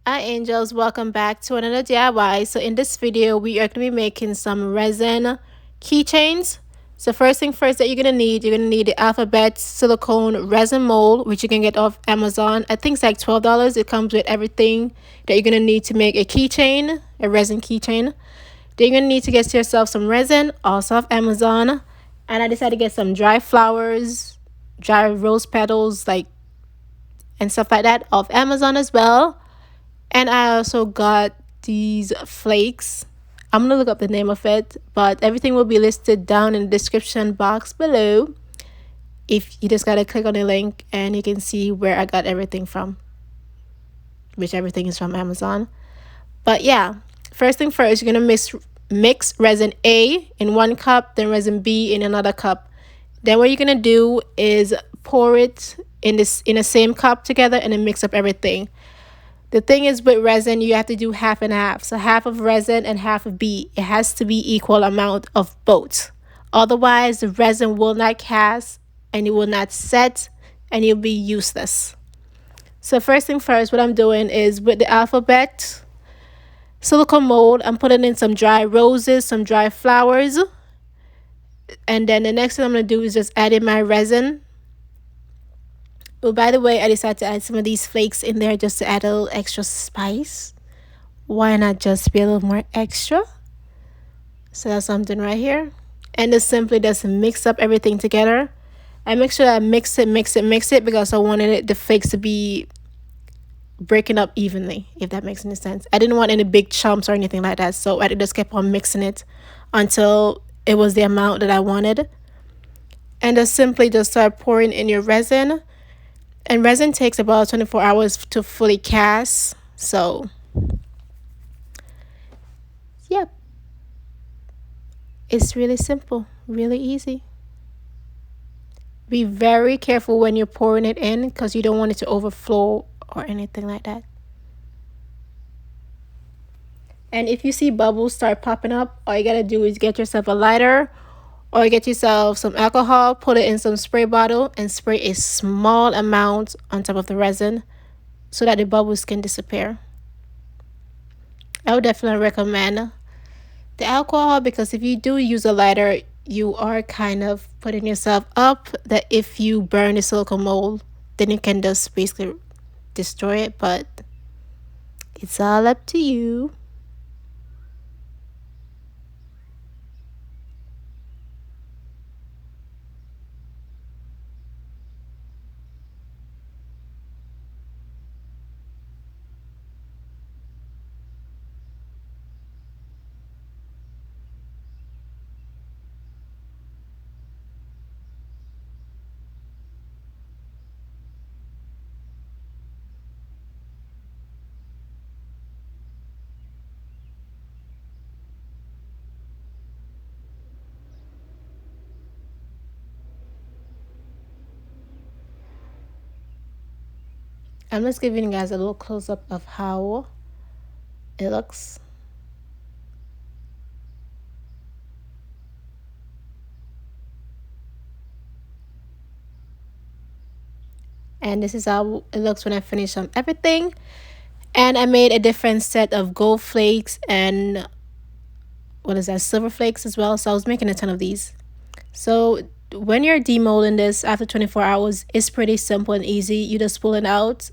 Hi angels, welcome back to another DIY. So in this video we are going to be making some resin keychains. So first thing first that you're going to need the alphabet silicone resin mold, which you can get off Amazon. I think it's like $12. It comes with everything that you're going to need to make a keychain, a resin keychain. Then you're going to need to get yourself some resin, also off Amazon. And I decided to get some dry flowers, dry rose petals, and stuff like that off Amazon as well. And I also got these flakes. I'm gonna look up the name of it, but everything will be listed down in the description box below. If you just gotta click on the link and you can see where I got everything from, which everything is from Amazon. But yeah, first thing first, you're gonna mix resin A in 1 cup, then resin B in another cup. Then what you're gonna do is pour it in the same cup together and then mix up everything. The thing is with resin, you have to do half and half. So half of resin and half of B. It has to be equal amount of both. Otherwise, the resin will not cast and it will not set and you'll be useless. So first thing first, what I'm doing is with the alphabet silicone mold, I'm putting in some dry roses, some dry flowers. And then the next thing I'm going to do is just add in my resin. Oh, by the way, I decided to add some of these flakes in there just to add a little extra spice. Why not just be a little more extra? So that's what I'm doing right here. And just simply just mix up everything together. I make sure I mix it because I wanted the flakes to be breaking up evenly, if that makes any sense. I didn't want any big chunks or anything like that, so I just kept on mixing it until it was the amount that I wanted. And just simply just start pouring in your resin. And resin takes about 24 hours to fully cast. So, yeah. It's really simple, really easy. Be very careful when you're pouring it in because you don't want it to overflow or anything like that. And if you see bubbles start popping up, all you gotta do is get yourself a lighter or get yourself some alcohol, put it in some spray bottle and spray a small amount on top of the resin so that the bubbles can disappear. I would definitely recommend the alcohol because if you do use a lighter, you are kind of putting yourself up that if you burn the silicone mold, then you can just basically destroy it, but it's all up to you. I'm just giving you guys a little close-up of how it looks. And this is how it looks when I finish on everything. And I made a different set of gold flakes and silver flakes as well. So I was making a ton of these. So when you're demolding this after 24 hours, it's pretty simple and easy. You just pull it out,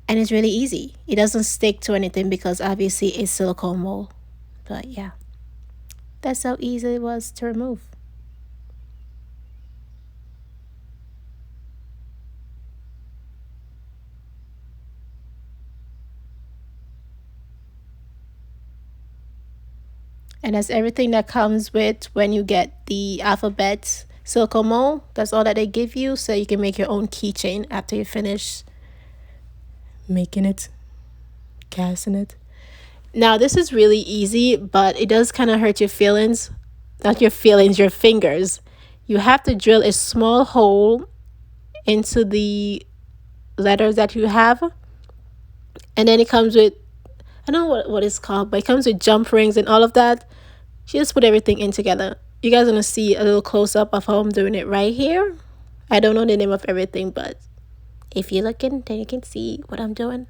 and it's really easy. It doesn't stick to anything because obviously it's silicone mold. But yeah, that's how easy it was to remove. And that's everything that comes with when you get the alphabet silicone mold. That's all that they give you, so you can make your own keychain after you finish making it, casting it. Now this is really easy, but it does kind of hurt your feelings. Not your feelings, your fingers. You have to drill a small hole into the letters that you have. And then it comes with, I don't know what it's called, but it comes with jump rings and all of that. You just put everything in together. You guys are going to see a little close-up of how I'm doing it right here. I don't know the name of everything, but If you're looking, then you can see what I'm doing.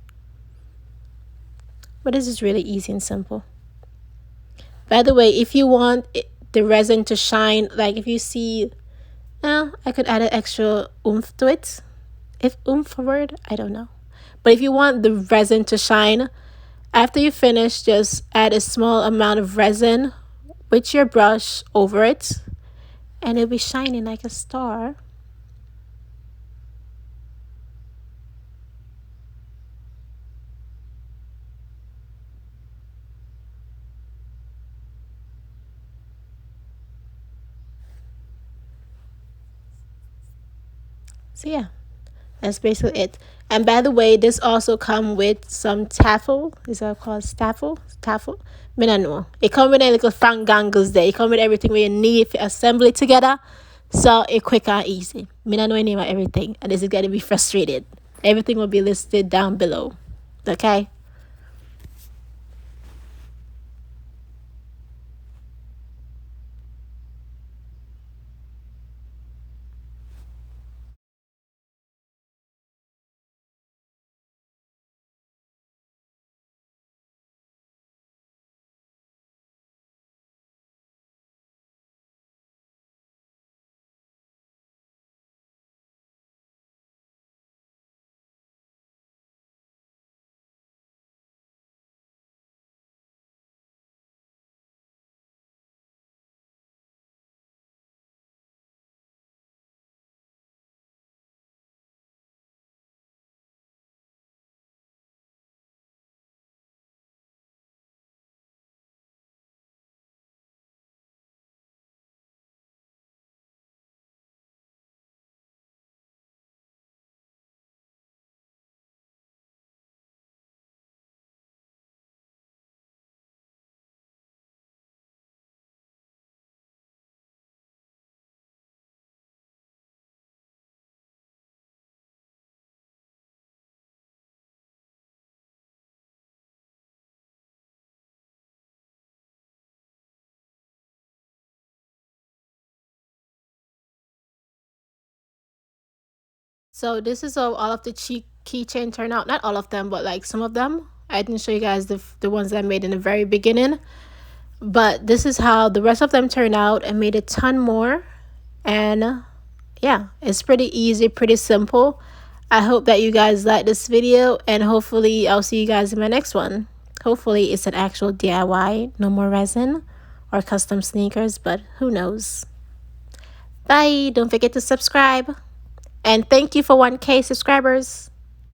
But this is really easy and simple. By the way, if you want the resin to shine, like if you see, I could add an extra oomph to it. If oomph a word, I don't know. But if you want the resin to shine, after you finish, just add a small amount of resin with your brush over it, and it'll be shining like a star. So yeah, that's basically it. And by the way, this also come with some taffel. Is that called staffel? Taffel? Me don't know. It come with a little fangangles there. It come with everything we need to assemble it together. So it quick and easy. Me don't know any of everything. And this is gonna be frustrated. Everything will be listed down below. Okay? So this is how all of the keychain turn out. Not all of them, but like some of them. I didn't show you guys the ones that I made in the very beginning. But this is how the rest of them turn out. I made a ton more. And yeah, it's pretty easy, pretty simple. I hope that you guys like this video. And hopefully I'll see you guys in my next one. Hopefully it's an actual DIY. No more resin or custom sneakers. But who knows. Bye. Don't forget to subscribe. And thank you for 1K subscribers.